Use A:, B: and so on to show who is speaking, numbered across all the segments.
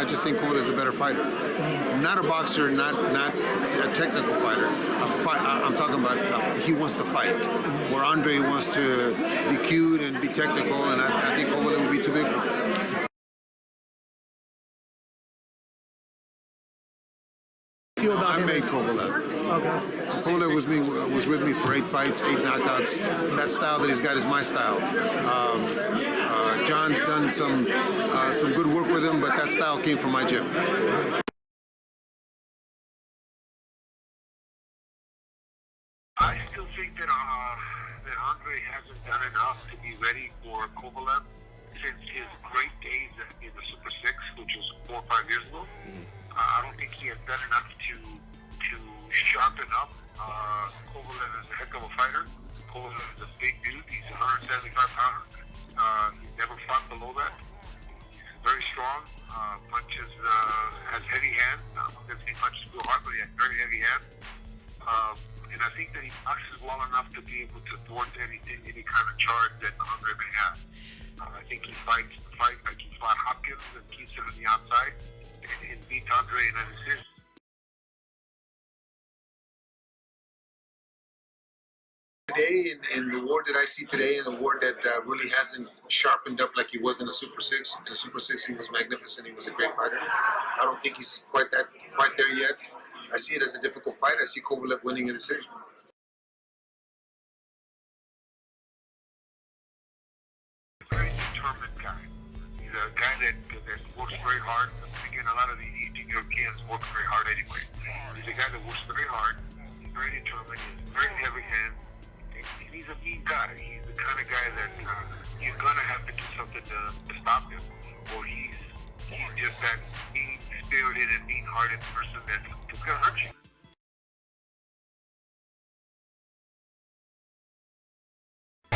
A: I just think Kovalev is a better fighter. Not a boxer, not a technical fighter. I'm talking about he wants to fight. Where Andre wants to be cute and be technical, and I think Kovalev would be too big for him. I made Kovalev.
B: Okay.
A: Kovalev was with me for 8 fights, 8 knockouts. That style that he's got is my style. John's done some good work with him, but that style came from my gym.
C: I still think that Andre hasn't done enough to be ready for Kovalev since his great days in the Super 6, which was 4 or 5 years ago. I don't think he has done enough to sharpen up. Kovalev is a heck of a fighter. Kovalev is a big dude. He's 175 pounds. He's never fought below that. He's very strong. Punches, has heavy hands. I'm not going to say punches real hard, but he has very heavy hands. And I think that he boxes well enough to be able to thwart any kind of charge that Andre may have. I think he fights the fight like he fought Hopkins and keeps him on the outside and beats Andre in a decision.
A: Today, in the ward that I see today, and the ward that really hasn't sharpened up like he was in the Super 6. In the Super 6, he was magnificent. He was a great fighter. I don't think he's quite there yet. I see it as a difficult fight. I see Kovalev winning a decision.
C: Very determined guy. He's a guy that works very hard. Again, a lot of the Eastern Europeans work very hard anyway. He's a guy that works very hard. He's very determined. He's very heavy hand. And he's a mean guy. He's the kind of guy that you're going to have to do something to stop him. Or he's just that mean-spirited and mean-hearted person that's going to hurt you.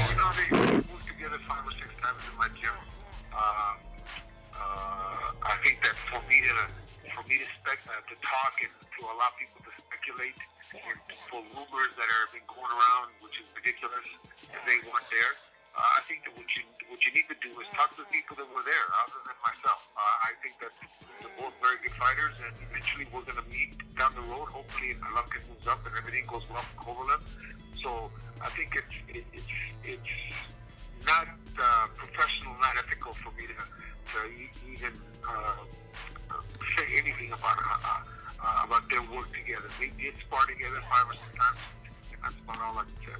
C: You know, they moved together 5 or 6 times in my gym. I think that for me to talk and to allow people to speculate and for rumors that have been going around, which is ridiculous, if they weren't there. I think that what you need to do is talk to the people that were there, other than myself. I think that they're both very good fighters, and eventually we're going to meet down the road. Hopefully, if Golovkin moves up and everything goes well for Kovalev. So I think it's not professional, not ethical for me to even say anything about their work together. They did spar together 5 or 6 times, and that's about all I can say.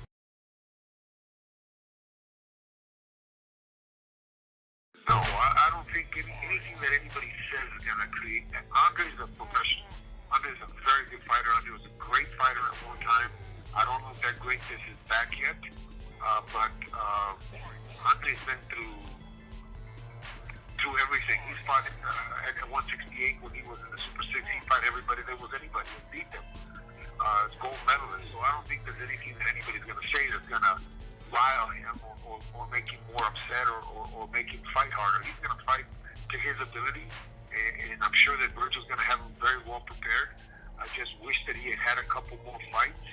C: No, I don't think anything that anybody says is going to create that. Andre's a professional. Andre's a very good fighter. Andre was a great fighter at one time. I don't know if that greatness is back yet, but Andre's been through everything. He's fought at 168 when he was in the Super 6. He fought everybody. There was anybody who beat him. It's gold medalist. So I don't think there's anything that anybody's going to say that's going to rile him or make him more upset or make him fight harder. He's going to fight to his ability, and I'm sure that Virgil's going to have him very well prepared. I just wish that he had a couple more fights,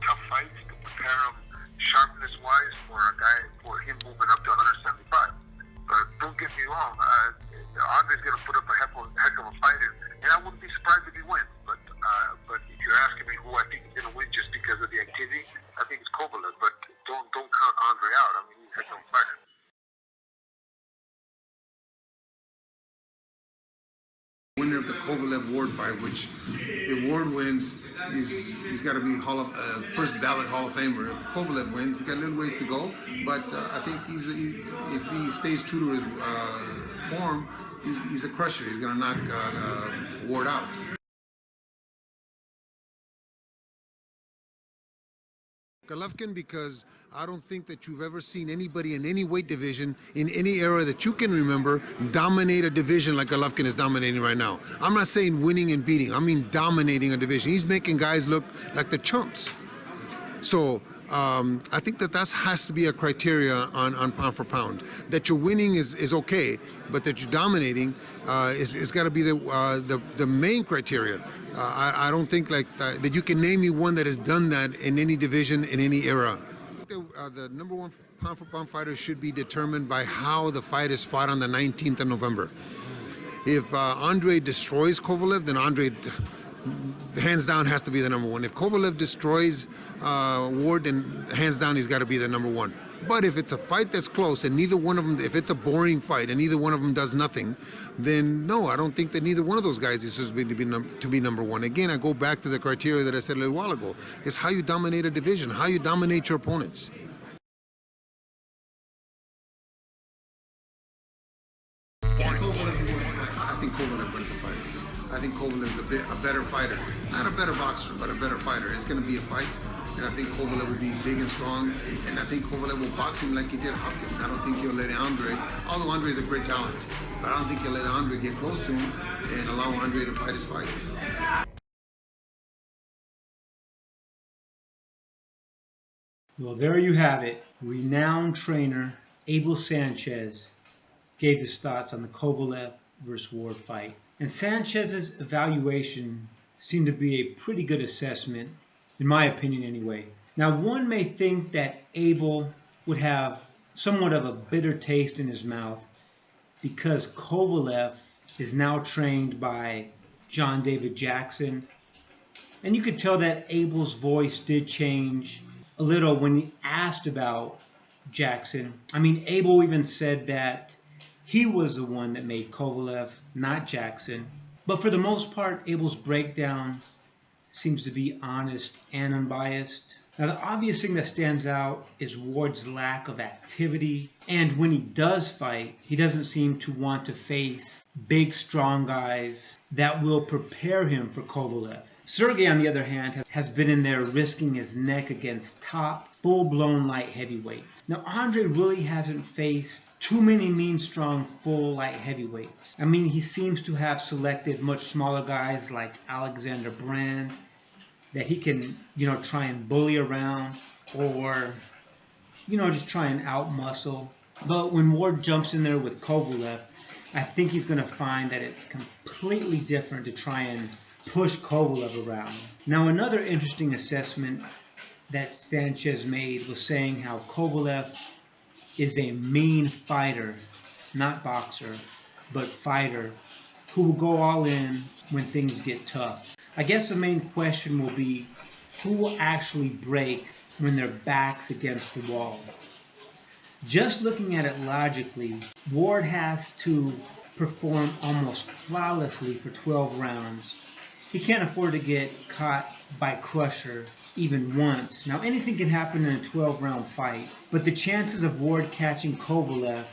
C: tough fights, to prepare him sharpness-wise for him moving up to 175. But don't get me wrong, Andre's going to put up a heck of a fight, and I wouldn't be surprised if he wins. But if you're asking me who I think is going to win just because of the activity, I think it's Kovalev. But don't count Andre out. I mean, he's a heck of a fighter.
A: Winner of the Kovalev Ward fight, which if Ward wins, he's got to be first ballot Hall of Famer. If Kovalev wins, he's got a little ways to go, but I think if he stays true to his form, he's a crusher. He's going to knock Ward out. Golovkin, because I don't think that you've ever seen anybody in any weight division in any era that you can remember dominate a division like Golovkin is dominating right now. I'm not saying winning and beating, I mean dominating a division. He's making guys look like the chumps. So I think that has to be a criteria on pound for pound. That you're winning is okay, but that you're dominating is got to be the main criteria. I don't think that you can name me one that has done that in any division in any era. The number one pound for pound fighter should be determined by how the fight is fought on the 19th of November. If Andre destroys Kovalev, then Andre, hands down, has to be the number one. If Kovalev destroys Ward, then hands down, he's got to be the number one. But if it's a fight that's close and neither one of them, if it's a boring fight and neither one of them does nothing, then no, I don't think that neither one of those guys is supposed to be number one. Again, I go back to the criteria that I said a little while ago. It's how you dominate a division, how you dominate your opponents. I think Kovalev wins the fight. I think Kovalev's a better fighter. Not a better boxer, but a better fighter. It's going to be a fight. And I think Kovalev will be big and strong. And I think Kovalev will box him like he did Hopkins. I don't think he'll let Andre, although Andre is a great talent, but I don't think he'll let Andre get close to him and allow Andre to fight his fight.
B: Well, there you have it. Renowned trainer Abel Sanchez gave his thoughts on the Kovalev versus Ward fight. And Sanchez's evaluation seemed to be a pretty good assessment, in my opinion anyway. Now, one may think that Abel would have somewhat of a bitter taste in his mouth because Kovalev is now trained by John David Jackson. And you could tell that Abel's voice did change a little when he asked about Jackson. I mean, Abel even said that he was the one that made Kovalev, not Jackson. But for the most part, Abel's breakdown seems to be honest and unbiased. Now, the obvious thing that stands out is Ward's lack of activity. And when he does fight, he doesn't seem to want to face big, strong guys that will prepare him for Kovalev. Sergey, on the other hand, has been in there risking his neck against top, full-blown light heavyweights. Now, Andre really hasn't faced too many mean, strong, full light heavyweights. I mean, he seems to have selected much smaller guys like Alexander Brand that he can, try and bully around or, just try and out-muscle. But when Ward jumps in there with Kovalev, I think he's going to find that it's completely different to try and push Kovalev around. Now, another interesting assessment that Sanchez made was saying how Kovalev is a mean fighter, not boxer, but fighter, who will go all in when things get tough. I guess the main question will be, who will actually break when their back's against the wall? Just looking at it logically, Ward has to perform almost flawlessly for 12 rounds. He can't afford to get caught by Crusher even once. Now, anything can happen in a 12-round fight, but the chances of Ward catching Kovalev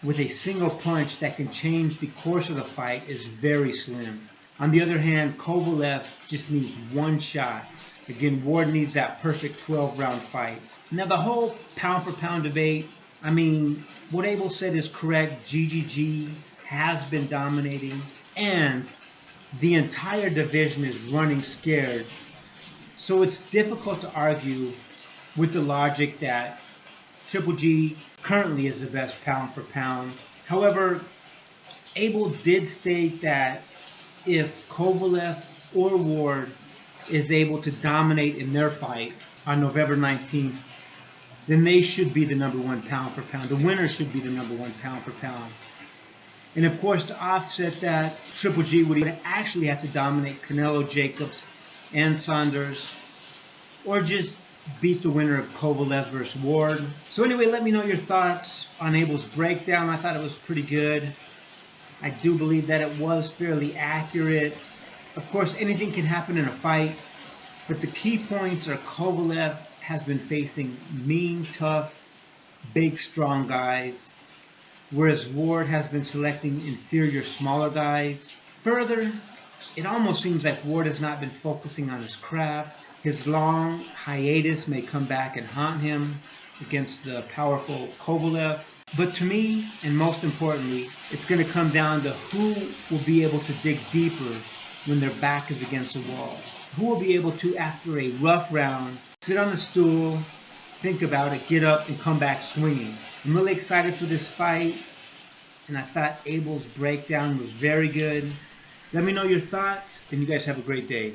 B: with a single punch that can change the course of the fight is very slim. On the other hand, Kovalev just needs one shot. Again, Ward needs that perfect 12-round fight. Now, the whole pound-for-pound debate, I mean, what Abel said is correct. GGG has been dominating, and the entire division is running scared. So it's difficult to argue with the logic that Triple G currently is the best pound-for-pound. However, Abel did state that if Kovalev or Ward is able to dominate in their fight on November 19th, then they should be the number one pound for pound. The winner should be the number one pound for pound. And of course, to offset that, Triple G would actually have to dominate Canelo, Jacobs, and Saunders, or just beat the winner of Kovalev versus Ward. So anyway, let me know your thoughts on Abel's breakdown. I thought it was pretty good. I do believe that it was fairly accurate. Of course, anything can happen in a fight, but the key points are Kovalev has been facing mean, tough, big, strong guys, whereas Ward has been selecting inferior, smaller guys. Further, it almost seems like Ward has not been focusing on his craft. His long hiatus may come back and haunt him against the powerful Kovalev. But to me, and most importantly, it's going to come down to who will be able to dig deeper when their back is against the wall. Who will be able to, after a rough round, sit on the stool, think about it, get up, and come back swinging. I'm really excited for this fight, and I thought Abel's breakdown was very good. Let me know your thoughts, and you guys have a great day.